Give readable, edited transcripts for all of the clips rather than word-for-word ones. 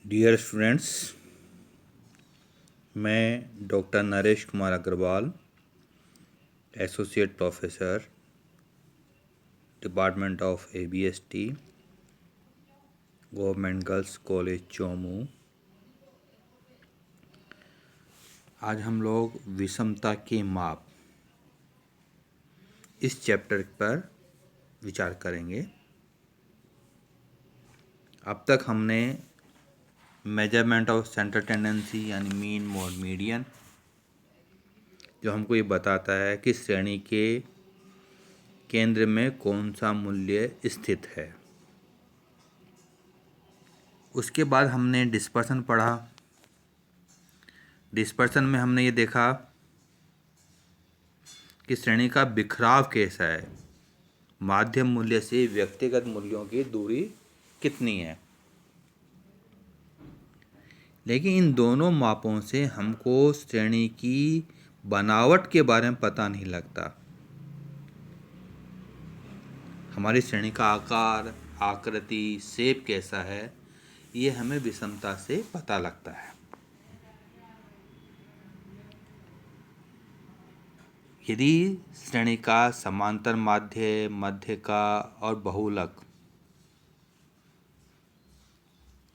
Dear students, मैं doctor Naresh Kumar Agarwal, associate professor, department of ABST, government girls college Chomu. आज हम लोग विषमता के माप इस चैप्टर पर विचार करेंगे। अब तक हमने मेजरमेंट ऑफ सेंट्रल टेंडेंसी यानी मीन मोड मीडियन, जो हमको ये बताता है कि श्रेणी के केंद्र में कौन सा मूल्य स्थित है। उसके बाद हमने डिस्पर्सन पढ़ा। डिस्पर्सन में हमने ये देखा कि श्रेणी का बिखराव कैसा है, माध्यम मूल्य से व्यक्तिगत मूल्यों की दूरी कितनी है। लेकिन इन दोनों मापों से हमको श्रेणी की बनावट के बारे में पता नहीं लगता। हमारी श्रेणी का आकार, आकृति, शेप कैसा है, ये हमें विषमता से पता लगता है। यदि श्रेणी का समांतर माध्य, मध्यका और बहुलक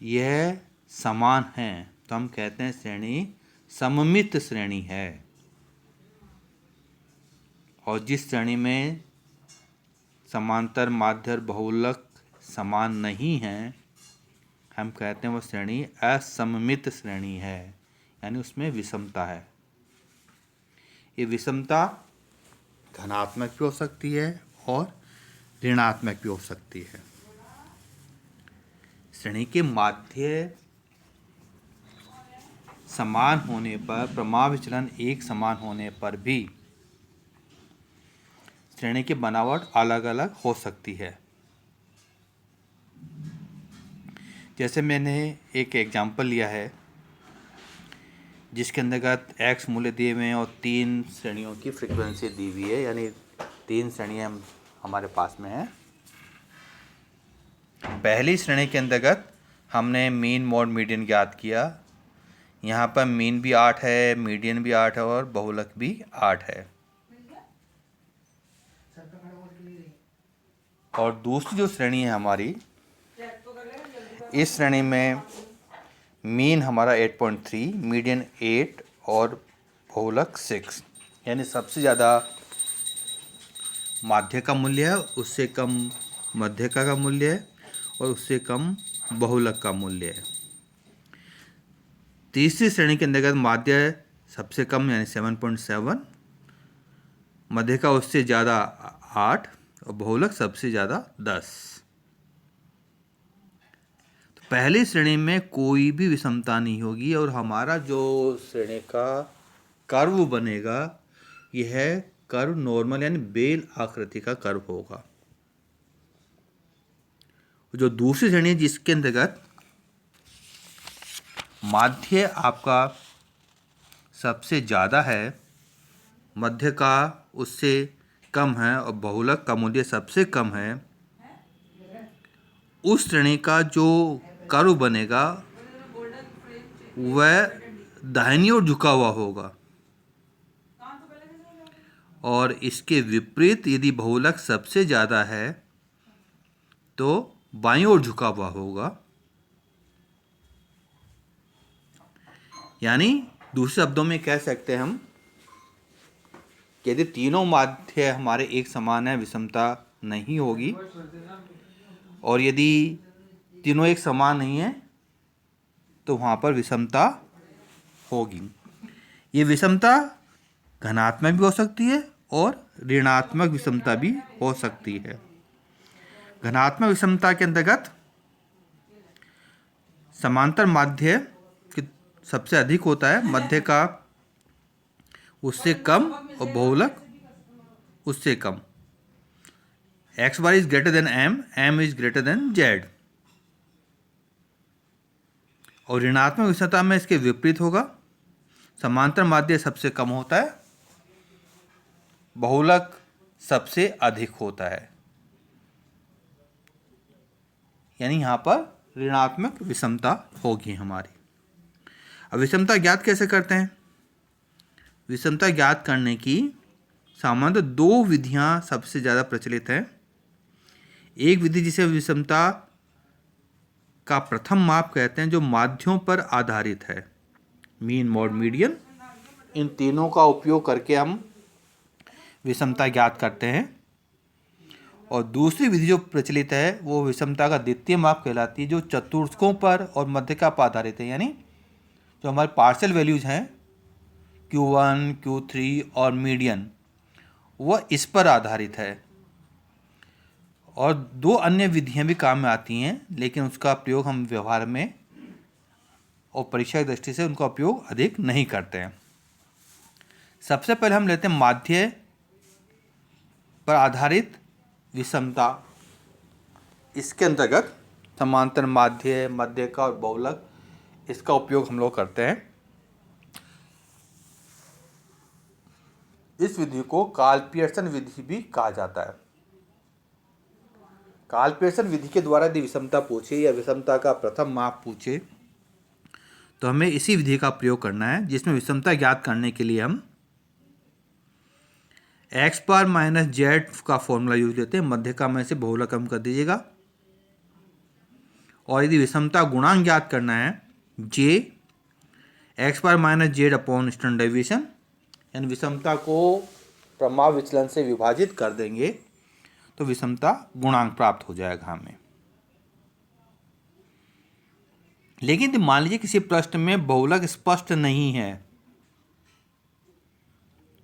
यह समान हैं तो हम कहते हैं श्रेणी सममित श्रेणी है। और जिस श्रेणी में समांतर माध्य और बहुलक समान नहीं हैं, हम कहते हैं वो श्रेणी असममित श्रेणी है, यानी उसमें विषमता है। ये विषमता धनात्मक भी हो सकती है और ऋणात्मक भी हो सकती है। श्रेणी के माध्य समान होने पर, प्रमाण विचलन एक समान होने पर भी श्रेणी की बनावट अलग अलग हो सकती है। जैसे मैंने एक एग्जाम्पल लिया है जिसके अंतर्गत x मूल्य दिए हुए हैं और 3 श्रेणियों की फ्रीक्वेंसी दी हुई है, यानी 3 श्रेणियाँ हमारे पास में हैं। पहली श्रेणी के अंतर्गत हमने मीन मोड मीडियन ज्ञात किया। यहाँ पर मीन भी 8 है, मीडियन भी 8 है और बहुलक भी 8 है। और दूसरी जो श्रेणी है हमारी, इस श्रेणी में मीन हमारा 8.3, मीडियन 8 और बहुलक 6, यानी सबसे ज़्यादा माध्य का मूल्य है, उससे कम मध्यका का मूल्य है और उससे कम बहुलक का मूल्य है। तीसरी श्रेणी के अंतर्गत माध्य सबसे कम यानी 7.7, मध्यका उससे ज़्यादा 8 और बहुलक सबसे ज़्यादा 10। तो पहली श्रेणी में कोई भी विषमता नहीं होगी और हमारा जो श्रेणी का कर्व बनेगा यह कर्व नॉर्मल यानी बेल आकृति का कर्व होगा। जो दूसरी श्रेणी है जिसके अंतर्गत माध्य आपका सबसे ज़्यादा है, मध्य का उससे कम है और बहुलक का मूल्य सबसे कम है, उस श्रेणी का जो कर्व बनेगा वह दाहिनी ओर झुका हुआ होगा। और इसके विपरीत यदि बहुलक सबसे ज़्यादा है तो बाईं ओर झुका हुआ होगा। यानी दूसरे शब्दों में कह सकते हैं हम कि यदि तीनों माध्य हमारे एक समान है, विषमता नहीं होगी। और यदि तीनों एक समान नहीं है तो वहाँ पर विषमता होगी। ये विषमता धनात्मक भी हो सकती है और ऋणात्मक विषमता भी हो सकती है। धनात्मक विषमता के अंतर्गत समांतर माध्य सबसे अधिक होता है, मध्य का उससे कम और बहुलक उससे कम। X bar is greater than M, M is greater than Z. और ऋणात्मक विषमता में इसके विपरीत होगा, समांतर माध्य सबसे कम होता है, बहुलक सबसे अधिक होता है। यानी यहाँ पर ऋणात्मक विषमता होगी हमारी। अब विषमता ज्ञात कैसे करते हैं? विषमता ज्ञात करने की सामान्य दो विधियां सबसे ज़्यादा प्रचलित हैं। एक विधि जिसे विषमता का प्रथम माप कहते हैं, जो माध्यों पर आधारित है, मीन मॉड मीडियन। इन तीनों का उपयोग करके हम विषमता ज्ञात करते हैं। और दूसरी विधि जो प्रचलित है वो विषमता का द्वितीय माप कहलाती है, जो चतुर्थकों पर और मध्यका पर आधारित है, यानी जो हमारे पार्शियल वैल्यूज हैं Q1, Q3 और मीडियन, वह इस पर आधारित है। और दो अन्य विधियां भी काम में आती हैं, लेकिन उसका प्रयोग हम व्यवहार में और परीक्षा की दृष्टि से उनका उपयोग अधिक नहीं करते हैं। सबसे पहले हम लेते हैं माध्य पर आधारित विषमता। इसके अंतर्गत समांतर माध्य, मध्यका और बहुलक, इसका उपयोग हम लोग करते हैं। इस विधि को कार्ल पियर्सन विधि भी कहा जाता है। कार्ल पियर्सन विधि के द्वारा यदि विषमता पूछे या विषमता का प्रथम माप पूछे तो हमें इसी विधि का प्रयोग करना है, जिसमें विषमता ज्ञात करने के लिए हम x बार माइनस जेड का फॉर्मूला यूज लेते हैं। मध्यका में से बहुलक कम कर दीजिएगा। और यदि विषमता गुणांक ज्ञात करना है, j x bar minus Z upon standard deviation, यानी विषमता को प्रमाव विचलन से विभाजित कर देंगे तो विषमता गुणांक प्राप्त हो जाएगा हमें। लेकिन मान लीजिए किसी प्रश्न में बहुलक स्पष्ट नहीं है,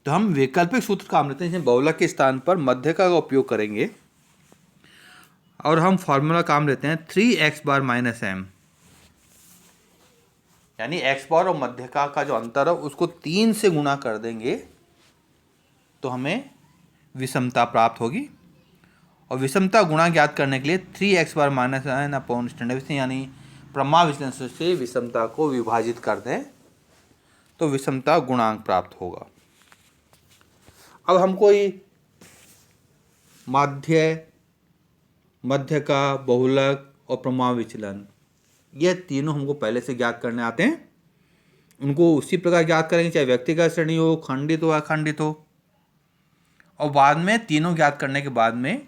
तो हम वैकल्पिक सूत्र काम लेते हैं, बहुलक के स्थान पर मध्यका का उपयोग करेंगे और हम फॉर्मूला काम लेते हैं 3x बार माइनस m, यानी x बार और मध्यका का जो अंतर है उसको 3 से गुणा कर देंगे तो हमें विषमता प्राप्त होगी। और विषमता गुणा ज्ञात करने के लिए 3x bar minus n upon standard deviation, यानी प्रमाव विचलन से विषमता को विभाजित कर दें तो विषमता गुणांक प्राप्त होगा। अब हम कोई माध्य, मध्यका, बहुलक और प्रमाव विचलन, यह तीनों हमको पहले से ज्ञात करने आते हैं। उनको उसी प्रकार ज्ञात करेंगे, चाहे व्यक्तिगत श्रेणी हो, खंडित हो, अखंडित हो। और बाद में तीनों ज्ञात करने के बाद में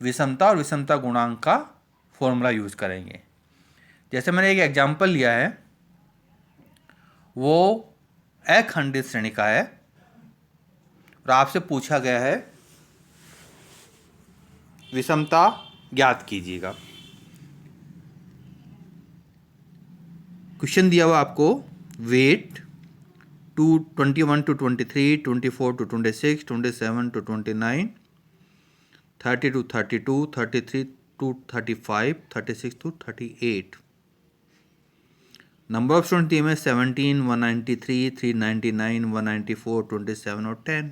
विषमता और विषमता गुणांक का फॉर्मूला यूज करेंगे। जैसे मैंने एक एग्जाम्पल लिया है, वो अखंडित श्रेणी का है और आपसे पूछा गया है विषमता ज्ञात कीजिएगा। क्वेश्चन दिया हुआ आपको, wait 21 to 23, 24 to 26, 27 to 29, 30 to 32, 33 to 35, 36 to 38। Number of student दिए में 17, 193, 399, 194, 27 और 10।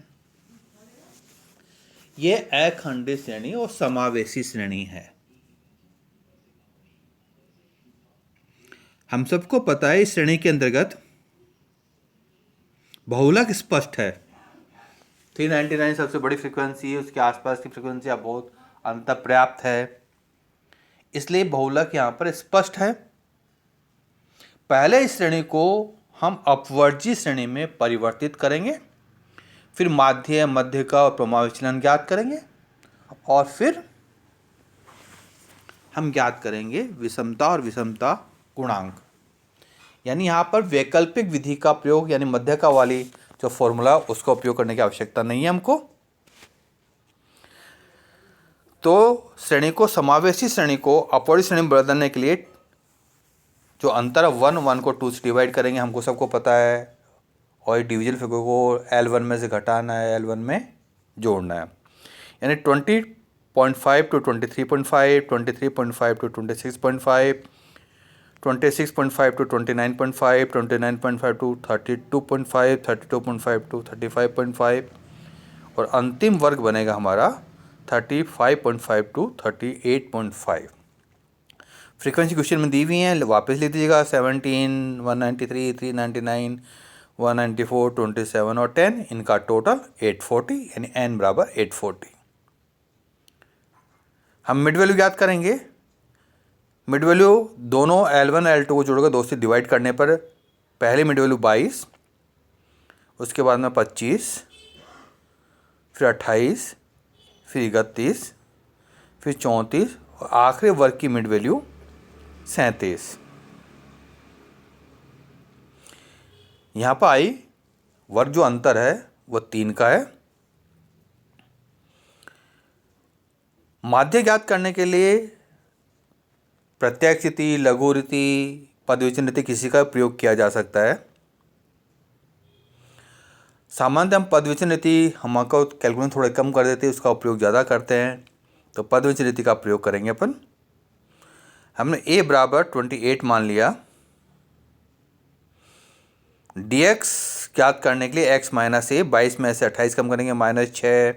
ये अखंडित श्रेणी और समावेशी श्रेणी है। हम सबको पता है इस श्रेणी के अंतर्गत बहुलक स्पष्ट है। 399 सबसे बड़ी फ्रीक्वेंसी है, उसके आसपास की फ्रीक्वेंसी अब बहुत अंतर पर्याप्त है, इसलिए बहुलक यहाँ पर स्पष्ट है। पहले इस श्रेणी को हम अपवर्जी श्रेणी में परिवर्तित करेंगे, फिर माध्य, मध्यका और प्रमाव विचलन ज्ञात करेंगे और फिर हम ज्ञात करेंगे विषमता और विषमता गुणांक। यानी यहाँ पर वैकल्पिक विधि का प्रयोग, यानी मध्यका वाली जो फॉर्मूला, उसका उपयोग करने की आवश्यकता नहीं है हमको। तो श्रेणी को, समावेशी श्रेणी को अपवर्ती श्रेणी में बदलने के लिए जो अंतर है 1 को 2 से डिवाइड करेंगे, हमको सबको पता है। और डिविजन फिगर को L1 में से घटाना है, L1 में जोड़ना है। यानी 20.5 to 23.5, 23.5 to 26.5, 26.5 to 29.5, 29.5 to 32.5, 32.5 to 35.5 और अंतिम वर्ग बनेगा हमारा 35.5 to 38.5। फ्रीक्वेंसी क्वेश्चन में दी हुई हैं, वापस लिख दीजिएगा। 17, 193, 399, 194, 27 और 10, इनका टोटल 840, यानी n बराबर 840। हम मिड वैल्यू ज्ञात करेंगे। मिड वैल्यू दोनों L1 L2 को जोड़कर 2 से डिवाइड करने पर पहले मिड वैल्यू 22, उसके बाद में 25, फिर 28, फिर 31, फिर 34 और आखिरी वर्ग की मिड वैल्यू 37। यहाँ पर आई वर्ग जो अंतर है वो 3 का है। माध्य ज्ञात करने के लिए प्रत्यक्ष रीति, लघु रीति, पदविचन रीति किसी का प्रयोग किया जा सकता है। सामान्यतः हम पदविचन रीति हमको कैलकुलेशन थोड़े कम कर देते हैं, उसका उपयोग ज़्यादा करते हैं, तो पदविचन रीति का प्रयोग करेंगे अपन। हमने a बराबर 28 मान लिया। dx ज्ञात करने के लिए x माइनस a, 22 में से 28 कम करेंगे, -6,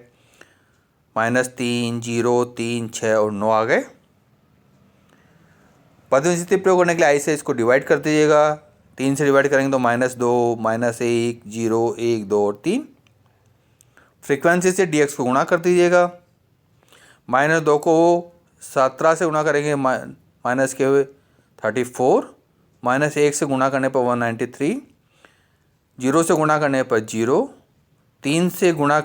-3, 0, 3, 6 और 9 आ गए। पदविचन रीति प्रयोग करने के लिए i से इसको डिवाइड कर दीजिएगा। 3 से डिवाइड करेंगे तो -2, -1, 0, 1, 2 और 3। फ्रीक्वेंसी से dx को गुणा कर दीजिएगा। -2 को 17 से गुणा करेंगे माइनस के 34, -1 से गुणा करने पर 193, 0 से गुणा करने पर 0, 1 से गुणा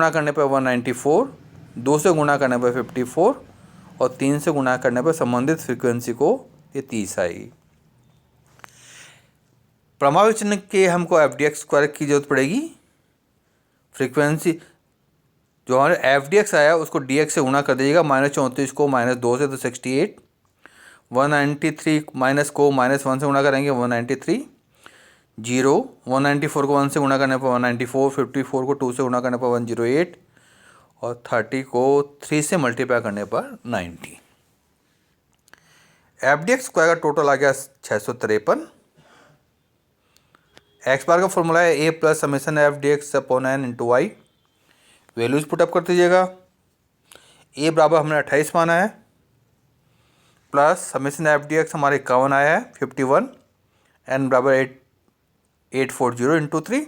करने पर 194, 2 से गुणा करने पर 54 और 3 से गुणा करने पर संबंधित फ्रीक्वेंसी को ये 30 आएगी। प्रमाण चिन्ह के हमको FDX स्क्वायर की जरूरत पड़ेगी। फ्रीक्वेंसी जो हमारे FDX आया उसको DX से गुणा कर दीजिएगा। -34 को -2 से तो 68, 193 माइनस को -1 से गुणा करेंगे 193, 0, 194 को 1 से गुणा करने पर 194, 54 को 2 से गुणा करने पर 108 और 30 को 3 से मल्टीप्लाई करने पर 90। FDX स्क्वायर का टोटल आ गया 653। एक्स बार का फॉर्मूला है a plus summation FDX upon n into Y. Values put up कर दीजिएगा। a बराबर हमने 28 माना है, प्लस समेशन FDX हमारे 51 आया है 51, n बराबर 840 इंटू 3।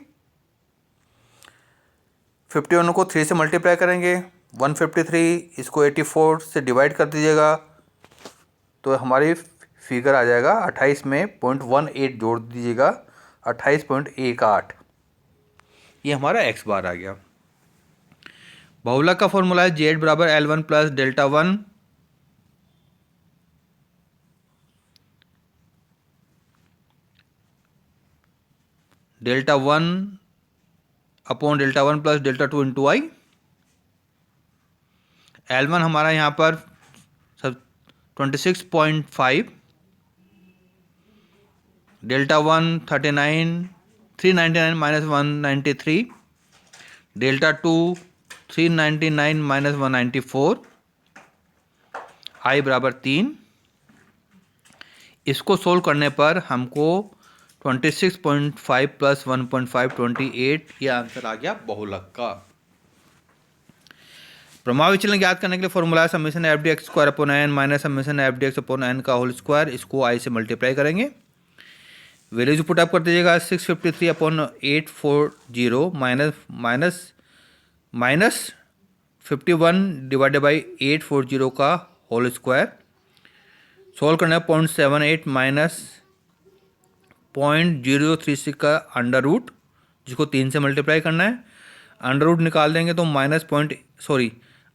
51 को 3 से मल्टीप्लाई करेंगे 153, इसको 84 से डिवाइड कर दीजिएगा तो हमारी फिगर आ जाएगा 28 में 0.18 जोड़ दीजिएगा 28.18। ये हमारा x बार आ गया। बहुलक का फॉर्मूला है z बराबर L1 plus delta 1 upon delta 1 plus delta 2 into I. L1 हमारा यहाँ पर 26.5, delta 1 39, 399 minus 193, delta 2 399 minus 194, I बराबर 3। इसको सोल्व करने पर हमको 26.5 प्लस 1.5 28, ये आंसर आ गया बहुलक का। प्रमाण विचलन ज्ञात करने के लिए formula summation FDX square upon n minus summation FDX upon n का होल स्क्वायर, इसको i से मल्टीप्लाई करेंगे। वैल्यूज पुटअप कर दीजिएगा। 653 अपॉन 840 माइनस 51 डिवाइडेड बाई 840 का होल स्क्वायर। सोल्व करना है 0.78 माइनस 0.036 का अंडर रूट, जिसको 3 से मल्टीप्लाई करना है। अंडर रूट निकाल देंगे तो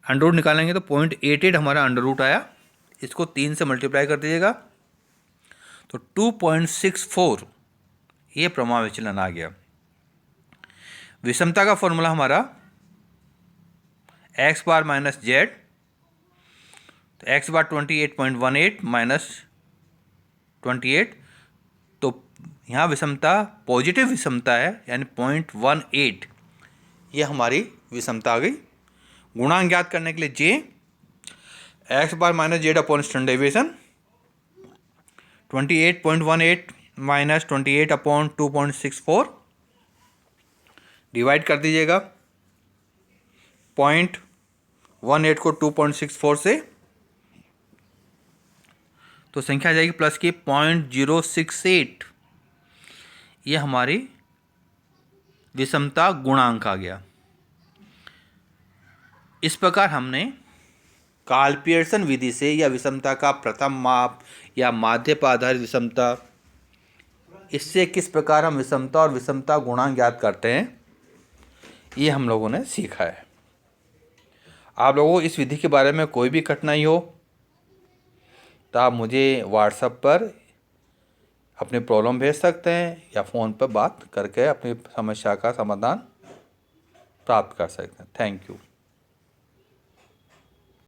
अंडर रूट निकालेंगे तो 0.88 हमारा अंडर रूट आया। इसको 3 से मल्टीप्लाई कर दीजिएगा तो 2.64 ये प्रमाण विचलन आ गया। विषमता का फॉर्मूला हमारा x बार माइनस जेड, तो x बार 28.18 माइनस 28, तो यहाँ विषमता पॉजिटिव विषमता है यानी 0.18, ये हमारी विषमता आ गई। गुणांक ज्ञात करने के लिए j x bar minus Z upon standard deviation, 28.18 minus 28 upon 2.64 divide कर दीजिएगा 0.18 को 2.64 से, तो संख्या आ जाएगी प्लस की 0.068। ये हमारी विषमता गुणांक आ गया। इस प्रकार हमने कार्ल पियर्सन विधि से या विषमता का प्रथम माप या माध्य पर आधारित विषमता, इससे किस प्रकार हम विषमता और विषमता गुणांक ज्ञात करते हैं, ये हम लोगों ने सीखा है। आप लोगों को इस विधि के बारे में कोई भी कठिनाई हो तो आप मुझे व्हाट्सएप पर अपनी प्रॉब्लम भेज सकते हैं या फ़ोन पर बात करके अपनी समस्या का समाधान प्राप्त कर सकते हैं। Thank you.